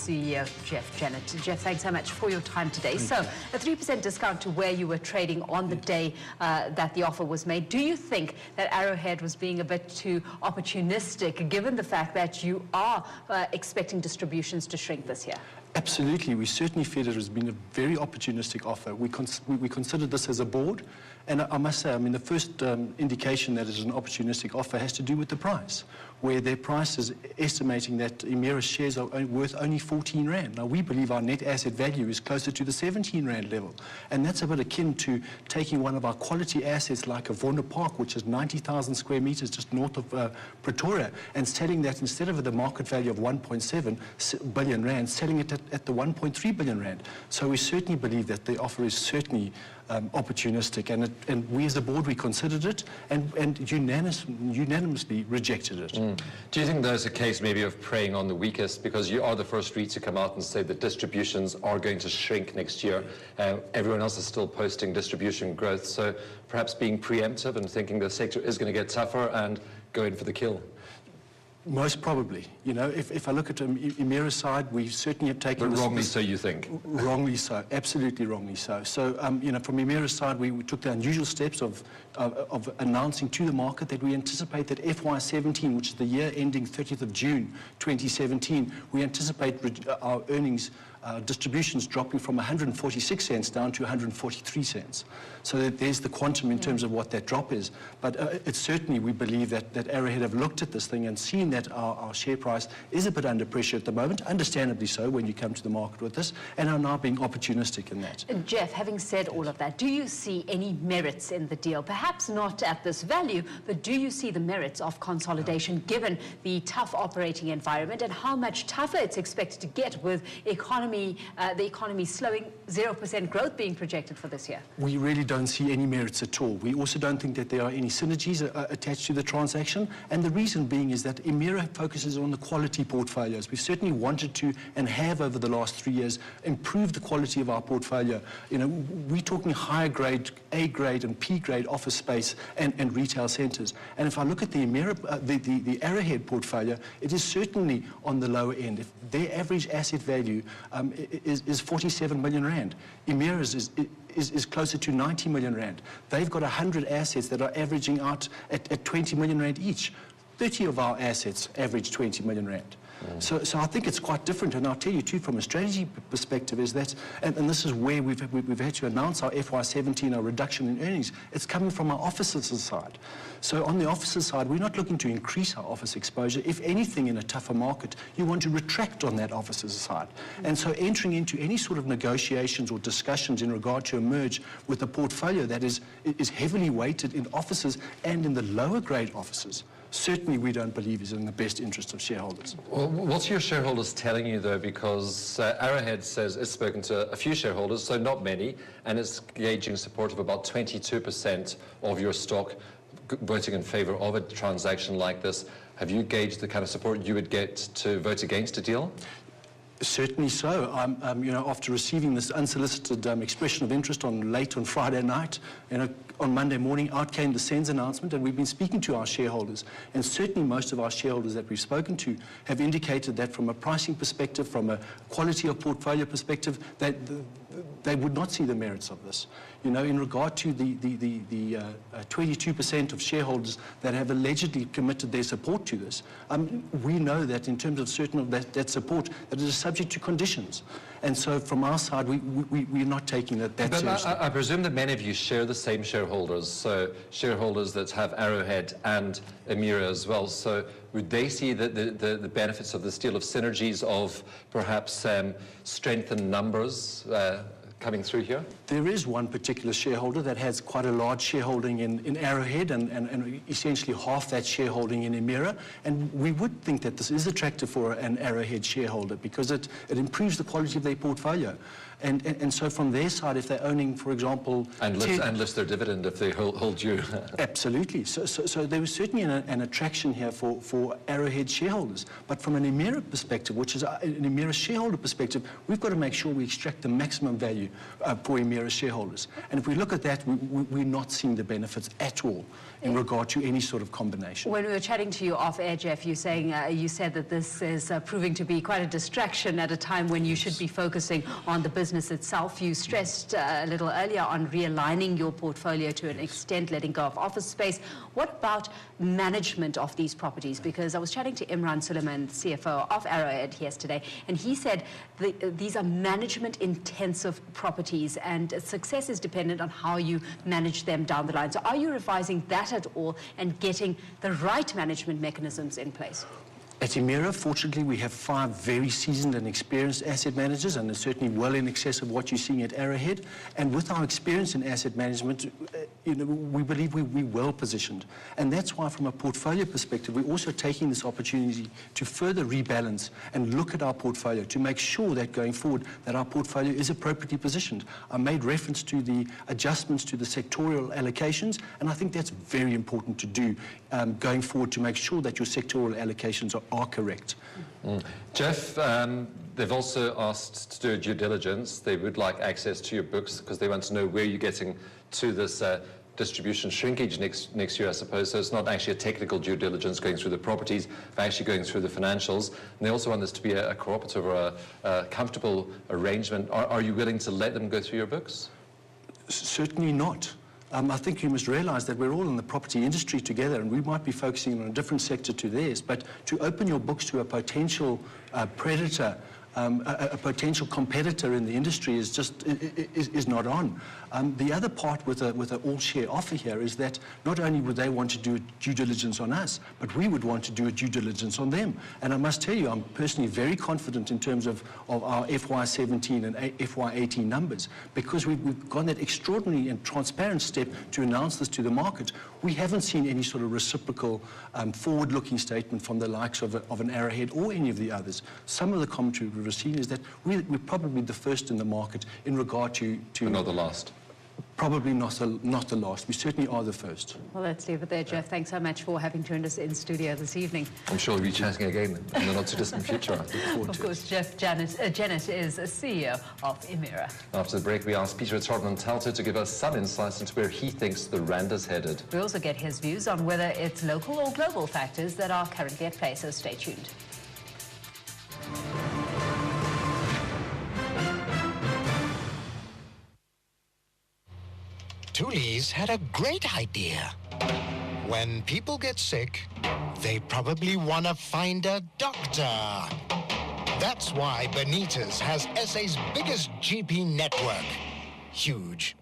CEO, Geoff Jennett. Geoff, thanks so much for your time today. So, a 3% discount to where you were trading on the day that the offer was made. Do you think that Arrowhead was being a bit too opportunistic, given the fact that you are expecting distributions to shrink this year? Absolutely. We certainly felt it has been a very opportunistic offer. We considered this as a board, and I must say, I mean, the first indication that it's an opportunistic offer has to do with the price, where their price is estimating that Emira's shares are worth only 14 Rand. Now, we believe our net asset value is closer to the 17 Rand level, and that's a bit akin to taking one of our quality assets like a Vonda Park, which is 90,000 square meters just north of Pretoria, and selling that instead of at the market value of 1.7 billion Rand, selling it at the 1.3 billion Rand. So we certainly believe that the offer is certainly opportunistic, and we as a board, we considered it and unanimously rejected it. Do you think there's a case maybe of preying on the weakest, because you are the first REIT to come out and say that distributions are going to shrink next year? Everyone else is still posting distribution growth, so perhaps being preemptive and thinking the sector is going to get tougher and go in for the kill? Most probably. You know, if I look at Emira's side, we certainly have taken... But wrongly so, you think? Wrongly so, absolutely wrongly so. So, you know, from Emira's side, we took the unusual steps of announcing to the market that we anticipate that FY17, which is the year ending 30th of June 2017, we anticipate our earnings distributions dropping from 146 cents down to 143 cents. So that there's the quantum in terms of what that drop is. But it's certainly, we believe that Arrowhead have looked at this thing and seen that our share price is a bit under pressure at the moment, understandably so when you come to the market with this, and are now being opportunistic in that. Geoff, having said all of that, do you see any merits in the deal? Perhaps not at this value, but do you see the merits of consolidation given the tough operating environment and how much tougher it's expected to get with the economy slowing, 0% growth being projected for this year? We really don't see any merits at all. We also don't think that there are any synergies attached to the transaction, and the reason being is that Emira focuses on the quality portfolios. We've certainly wanted to, and have over the last 3 years, improve the quality of our portfolio. You know, we're talking higher grade, A grade and P grade office space and retail centres. And if I look at the Emira, the Arrowhead portfolio, it is certainly on the lower end. If their average asset value is 47 million Rand. Emira's is closer to 90 million Rand. They've got 100 assets that are averaging out at 20 million Rand each. 30 of our assets average 20 million Rand. So I think it's quite different, and I'll tell you too, from a strategy perspective, is that, and this is where we've had to announce our FY17, our reduction in earnings. It's coming from our offices side. So on the offices side, we're not looking to increase our office exposure. If anything, in a tougher market, you want to retract on that offices side. And so entering into any sort of negotiations or discussions in regard to a merge with a portfolio that is heavily weighted in offices and in the lower grade offices, certainly we don't believe is in the best interest of shareholders. Well, what's your shareholders telling you, though? Because Arrowhead says it's spoken to a few shareholders, so not many, and it's gauging support of about 22% of your stock voting in favour of a transaction like this. Have you gauged the kind of support you would get to vote against a deal? Certainly so. You know, after receiving this unsolicited expression of interest late on Friday night, you know, on Monday morning, out came the SENS announcement, and we've been speaking to our shareholders. And certainly most of our shareholders that we've spoken to have indicated that from a pricing perspective, from a quality of portfolio perspective, that they would not see the merits of this. You know, in regard to the 22% of shareholders that have allegedly committed their support to this, we know that in terms of certain of that support, that it is subject to conditions. And so from our side, we're not taking that seriously. I presume that many of you share the same shareholders, so shareholders that have Arrowhead and Emira as well. So would they see the benefits of this deal, of synergies, of perhaps strengthened numbers coming through here? There is one particular shareholder that has quite a large shareholding in Arrowhead and essentially half that shareholding in Emira, and we would think that this is attractive for an Arrowhead shareholder because it improves the quality of their portfolio. And so from their side, if they're owning, for example... And lifts their dividend if they hold you. Absolutely. So there was certainly an attraction here for Arrowhead shareholders. But from an Emira perspective, which is an Emira shareholder perspective, we've got to make sure we extract the maximum value for Emira shareholders. And if we look at that, we're not seeing the benefits at all in regard to any sort of combination. When we were chatting to you off air, Geoff, you said that this is proving to be quite a distraction at a time when you should be focusing on the business itself. You stressed a little earlier on realigning your portfolio to an extent, letting go of office space. What about management of these properties? Because I was chatting to Imran Suleiman, CFO of Arrowhead yesterday, and he said these are management-intensive properties and success is dependent on how you manage them down the line. So are you revising that at all and getting the right management mechanisms in place? At Emira, fortunately, we have 5 very seasoned and experienced asset managers, and they're certainly well in excess of what you're seeing at Arrowhead. And with our experience in asset management, we believe we're well positioned. And that's why, from a portfolio perspective, we're also taking this opportunity to further rebalance and look at our portfolio to make sure that going forward, that our portfolio is appropriately positioned. I made reference to the adjustments to the sectorial allocations, and I think that's very important to do going forward to make sure that your sectorial allocations are correct. Geoff, they've also asked to do a due diligence. They would like access to your books because they want to know where you're getting to this distribution shrinkage next year, I suppose. So it's not actually a technical due diligence going through the properties, but actually going through the financials. And they also want this to be a cooperative or a comfortable arrangement. Are you willing to let them go through your books? Certainly not. I think you must realise that we're all in the property industry together, and we might be focusing on a different sector to theirs, but to open your books to a potential predator, a potential competitor in the industry is not on. The other part with an all-share offer here is that not only would they want to do a due diligence on us, but we would want to do a due diligence on them. And I must tell you, I'm personally very confident in terms of our FY17 and FY18 numbers, because we've gone that extraordinary and transparent step to announce this to the market. We haven't seen any sort of reciprocal forward-looking statement from the likes of an Arrowhead or any of the others. Some of the commentary we've seen is that we're probably the first in the market in regard to But not the last. Probably not the last. We certainly are the first. Well, let's leave it there, Geoff. Thanks so much for having joined us in studio this evening. I'm sure we'll be chatting again in the not-too-distant future. I look forward Of to course, Geoff Jennett is CEO of Emira. After the break, we asked Peter Trodman-Talto to give us some insights into where he thinks the rand is headed. We also get his views on whether it's local or global factors that are currently at play, so stay tuned. Toolies had a great idea. When people get sick, they probably want to find a doctor. That's why Benitez has SA's biggest GP network. Huge.